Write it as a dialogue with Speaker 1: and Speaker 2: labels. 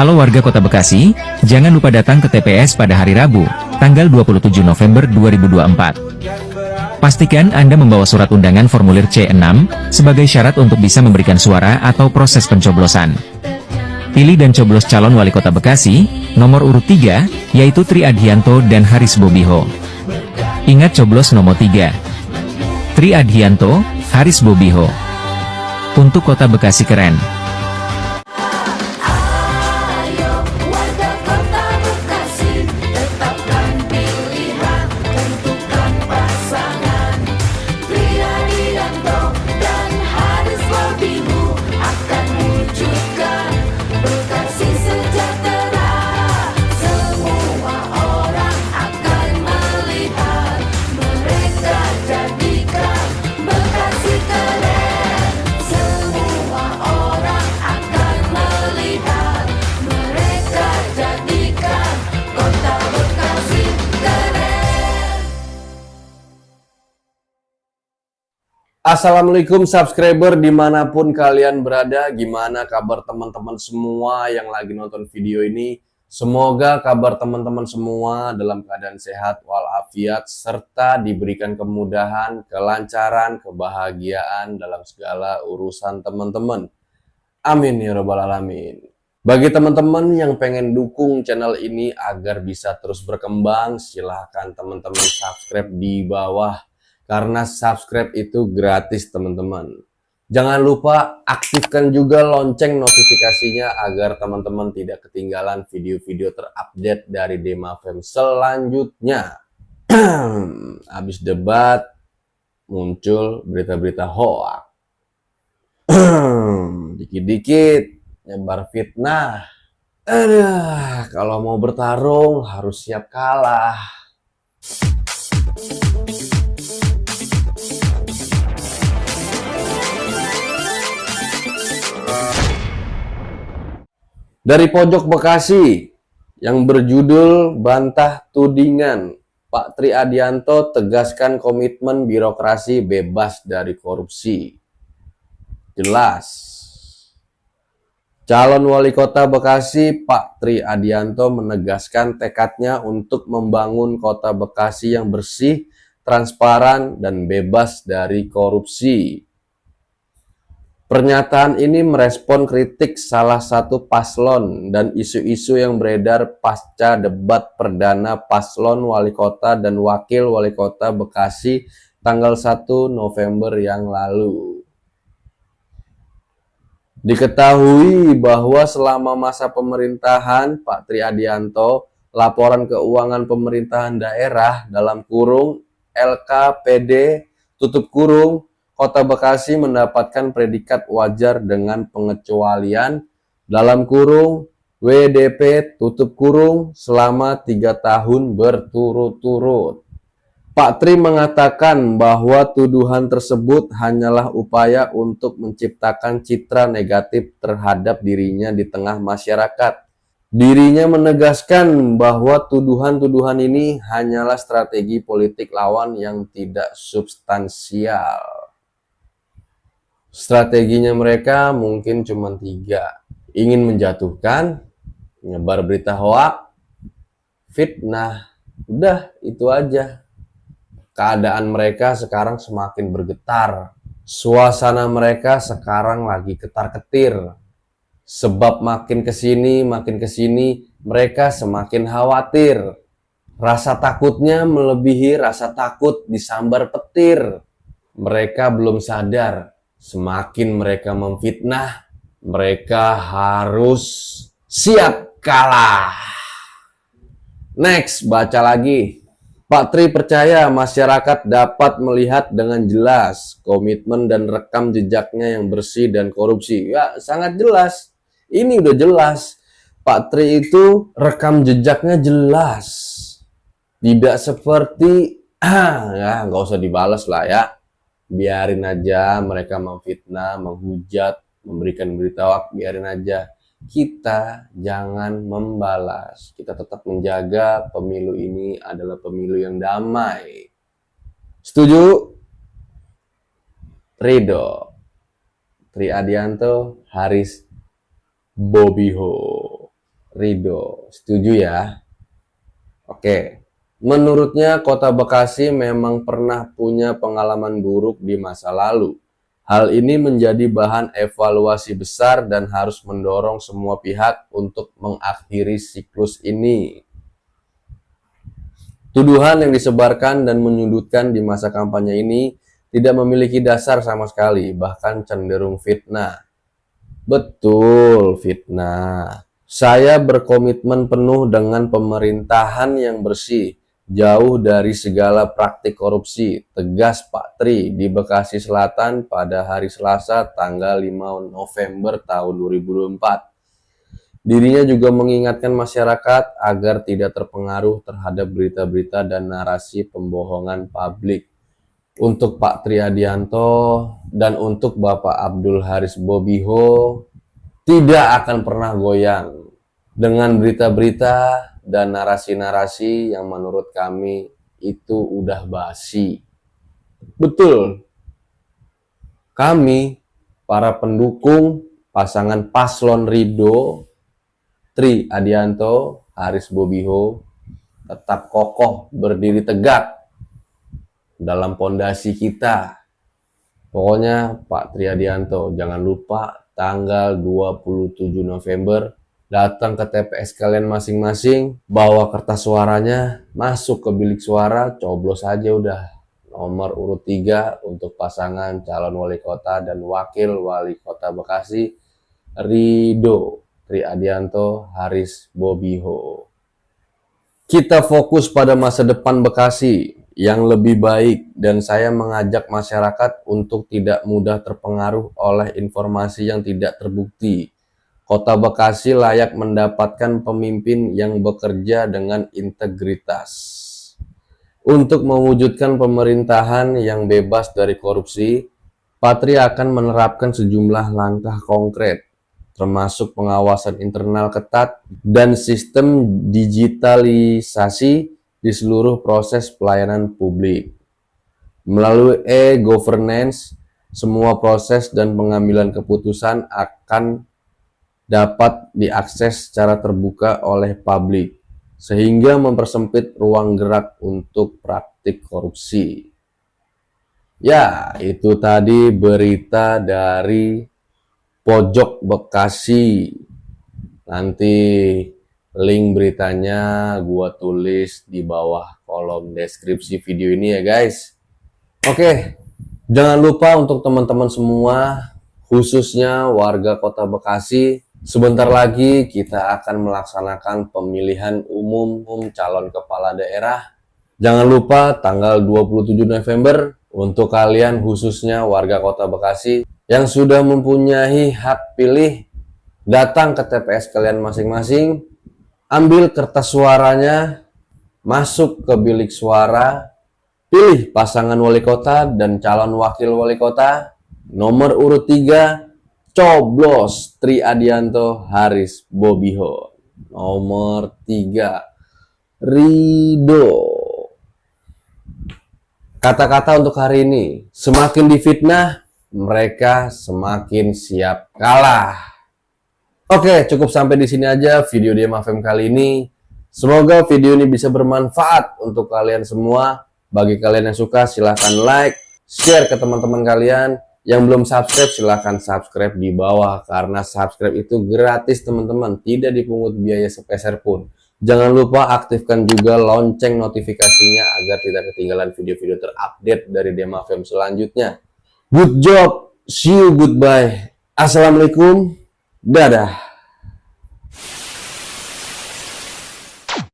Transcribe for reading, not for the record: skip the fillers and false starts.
Speaker 1: Halo warga Kota Bekasi, jangan lupa datang ke TPS pada hari Rabu, tanggal 27 November 2024. Pastikan Anda membawa surat undangan formulir C6, sebagai syarat untuk bisa memberikan suara atau proses pencoblosan. Pilih dan coblos calon wali kota Bekasi, nomor urut 3, yaitu Tri Adhianto dan Haris Bobiho. Ingat coblos nomor 3. Tri Adhianto, Haris Bobiho. Untuk Kota Bekasi keren.
Speaker 2: Assalamualaikum subscriber dimanapun kalian berada. Gimana kabar teman-teman semua yang lagi nonton video ini? Semoga kabar teman-teman semua dalam keadaan sehat walafiat serta diberikan kemudahan, kelancaran, kebahagiaan dalam segala urusan teman-teman. Amin ya rabbal alamin. Bagi teman-teman yang pengen dukung channel ini agar bisa terus berkembang, silahkan teman-teman subscribe di bawah. Karena subscribe itu gratis teman-teman. Jangan lupa aktifkan juga lonceng notifikasinya agar teman-teman tidak ketinggalan video-video terupdate dari Demafem selanjutnya. Habis debat muncul berita-berita hoax. Dikit-dikit nyebar fitnah. Kalau mau bertarung harus siap kalah. Dari pojok Bekasi yang berjudul Bantah Tudingan, Pak Tri Adhianto tegaskan komitmen birokrasi bebas dari korupsi. Jelas. Calon wali kota Bekasi Pak Tri Adhianto menegaskan tekadnya untuk membangun kota Bekasi yang bersih, transparan, dan bebas dari korupsi. Pernyataan ini merespon kritik salah satu paslon dan isu-isu yang beredar pasca debat perdana paslon wali kota dan wakil wali kota Bekasi tanggal 1 November yang lalu. Diketahui bahwa selama masa pemerintahan Pak Tri Adhianto, laporan keuangan pemerintahan daerah dalam kurung LKPD tutup kurung Kota Bekasi mendapatkan predikat wajar dengan pengecualian dalam kurung WDP tutup kurung selama 3 tahun berturut-turut. Pak Tri mengatakan bahwa tuduhan tersebut hanyalah upaya untuk menciptakan citra negatif terhadap dirinya di tengah masyarakat. Dirinya menegaskan bahwa tuduhan-tuduhan ini hanyalah strategi politik lawan yang tidak substansial. Strateginya mereka mungkin cuma 3. Ingin menjatuhkan, nyebar berita hoax, fitnah. Udah, itu aja. Keadaan mereka sekarang semakin bergetar. Suasana mereka sekarang lagi ketar-ketir. Sebab makin kesini, mereka semakin khawatir. Rasa takutnya melebihi rasa takut disambar petir. Mereka belum sadar. Semakin mereka memfitnah, mereka harus siap kalah. Next, baca lagi. Pak Tri percaya masyarakat dapat melihat dengan jelas komitmen dan rekam jejaknya yang bersih dan korupsi. Ya, sangat jelas. Ini udah jelas. Pak Tri itu rekam jejaknya jelas. Tidak seperti, ya nggak usah dibalas lah ya. Biarin aja mereka memfitnah, menghujat, memberikan berita hoax, biarin aja. Kita jangan membalas. Kita tetap menjaga pemilu ini adalah pemilu yang damai. Setuju? Ridho. Tri Adhianto, Haris Bobiho. Ridho. Setuju ya? Oke. Menurutnya Kota Bekasi memang pernah punya pengalaman buruk di masa lalu. Hal ini menjadi bahan evaluasi besar dan harus mendorong semua pihak untuk mengakhiri siklus ini. Tuduhan yang disebarkan dan menyudutkan di masa kampanye ini tidak memiliki dasar sama sekali, bahkan cenderung fitnah. Betul, fitnah. Saya berkomitmen penuh dengan pemerintahan yang bersih, jauh dari segala praktik korupsi, tegas Pak Tri di Bekasi Selatan pada hari Selasa tanggal 5 November tahun 2024. Dirinya juga mengingatkan masyarakat agar tidak terpengaruh terhadap berita-berita dan narasi pembohongan publik. Untuk Pak Triadianto dan untuk Bapak Abdul Haris Bobiho, tidak akan pernah goyang dengan berita-berita dan narasi-narasi yang menurut kami itu udah basi. Betul, kami, para pendukung pasangan paslon Ridho, Tri Adianto, Haris Bobiho, tetap kokoh berdiri tegak dalam pondasi kita. Pokoknya Pak Triadianto, jangan lupa tanggal 27 November datang ke TPS kalian masing-masing, bawa kertas suaranya, masuk ke bilik suara, coblos aja udah. Nomor urut 3 untuk pasangan calon wali kota dan wakil wali kota Bekasi, Ridho Triadianto, Haris Bobiho. Kita fokus pada masa depan Bekasi yang lebih baik, dan saya mengajak masyarakat untuk tidak mudah terpengaruh oleh informasi yang tidak terbukti. Kota Bekasi layak mendapatkan pemimpin yang bekerja dengan integritas. Untuk mewujudkan pemerintahan yang bebas dari korupsi, Patri akan menerapkan sejumlah langkah konkret, termasuk pengawasan internal ketat dan sistem digitalisasi di seluruh proses pelayanan publik. Melalui e-governance, semua proses dan pengambilan keputusan akan dapat diakses secara terbuka oleh publik, sehingga mempersempit ruang gerak untuk praktik korupsi. Ya, itu tadi berita dari Pojok Bekasi. Nanti link beritanya gua tulis di bawah kolom deskripsi video ini ya guys. Oke, jangan lupa untuk teman-teman semua, khususnya warga Kota Bekasi, sebentar lagi kita akan melaksanakan pemilihan umum calon kepala daerah. Jangan lupa tanggal 27 November untuk kalian khususnya warga Kota Bekasi yang sudah mempunyai hak pilih, datang ke TPS kalian masing-masing, ambil kertas suaranya, masuk ke bilik suara, pilih pasangan wali kota dan calon wakil wali kota, nomor urut 3, coblos Triadianto, Haris Bobiho. Nomor 3, Ridho. Kata-kata untuk hari ini, semakin difitnah, mereka semakin siap kalah. Oke, cukup sampai di sini aja video DMAFM kali ini. Semoga video ini bisa bermanfaat untuk kalian semua. Bagi kalian yang suka, silahkan like, share ke teman-teman kalian. Yang belum subscribe, silahkan subscribe di bawah. Karena subscribe itu gratis teman-teman, tidak dipungut biaya sepeser pun. Jangan lupa aktifkan juga lonceng notifikasinya agar tidak ketinggalan video-video terupdate dari DMAFM selanjutnya. Good job, see you, goodbye. Assalamualaikum, dadah.